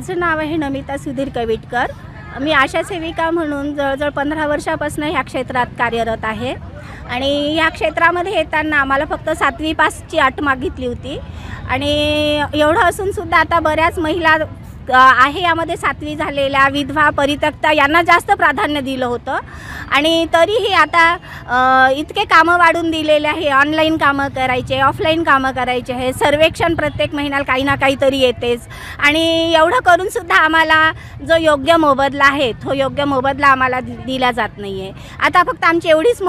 माझं नाव आहे नमिता सुधीर कविटकर। मी आशा सेविका म्हणून जवळजवळ 15 वर्षापासून ह्या क्षेत्रात कार्यरत आहे आणि ह्या क्षेत्रामध्ये येताना आम्हाला फक्त 7वी पासची अट मागितली होती आणि एवढं असून सुद्धा आता बऱ्याच महिला आहे यामध्ये 7वी झालेल्या विधवा परित्यक्ता यांना जास्त प्राधान्य दिलं होतं आणि तरीही आता इतके कामं वाढून दिलेले आहे। ऑनलाईन कामं करायचे, ऑफलाईन कामं करायचे, हे सर्वेक्षण प्रत्येक महिन्याला काही ना काहीतरी येतेच आणि एवढं करून सुद्धा आम्हाला जो योग्य मोबदला आहे तो योग्य मोबदला आम्हाला दिला जात नाही आहे। आता फक्त आमची एवढीच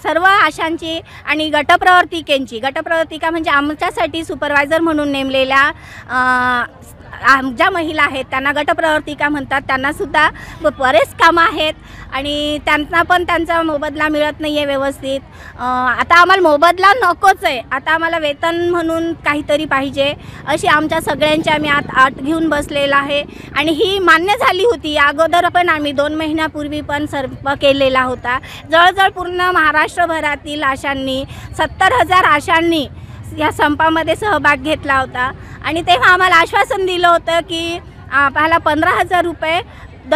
सर्व आशांची आणि गटप्रवर्तिका म्हणजे आमच्यासाठी सुपरवायझर म्हणून नेमलेल्या ज्या महिला आहेत त्यांना गटप्रवर्तिका म्हणतात। त्यांना सुद्धा बरेच कामं आहेत आणि त्यांना पण त्यांचा मोबदला मिळत नाही आहे व्यवस्थित। आता आम्हाला मोबदला नकोच आहे, आता आम्हाला वेतन म्हणून काहीतरी पाहिजे अशी आमच्या सगळ्यांची आम्ही अट घेऊन बसलेला आहे आणि ही मान्य झाली होती। अगोदर पण आम्ही 2 महिन्यापूर्वी पण सर्व केलेला होता। जवळजवळ पूर्ण महाराष्ट्रभरातील आशांनी 70,000 आशांनी या संपामध्ये सहभाग घेतला होता आणि तेव्हा आम्हाला आश्वासन दिलं होतं की आपल्याला 15,000 रुपये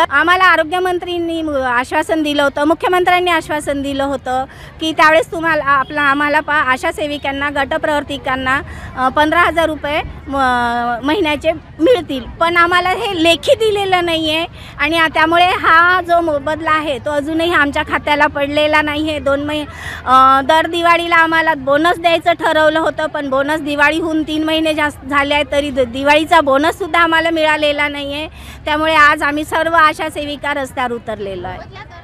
आम्हाला आरोग्यमंत्रींनी आश्वासन दिलं होतं, मुख्यमंत्र्यांनी आश्वासन दिलं होतं की त्यावेळेस आम्हाला आशा सेविकांना गटप्रवर्तिकांना 15,000 रुपये महिन्याचे मिळतील, पण आम्हाला हे लेखी दिलेलं नाही आहे आणि त्यामुळे हा जो मोबदला आहे तो अजूनही आमच्या खात्याला पडलेला नाही आहे। दर दिवाळीला आम्हाला बोनस द्यायचं ठरवलं होतं, पण बोनस दिवाळीहून 3 महिने जास्त झाले आहेत तरी दिवाळीचा बोनससुद्धा आम्हाला मिळालेला नाही आहे। त्यामुळे आज आम्ही सर्व आशा सेविका रस्त्यावर उतरलेलो आहे।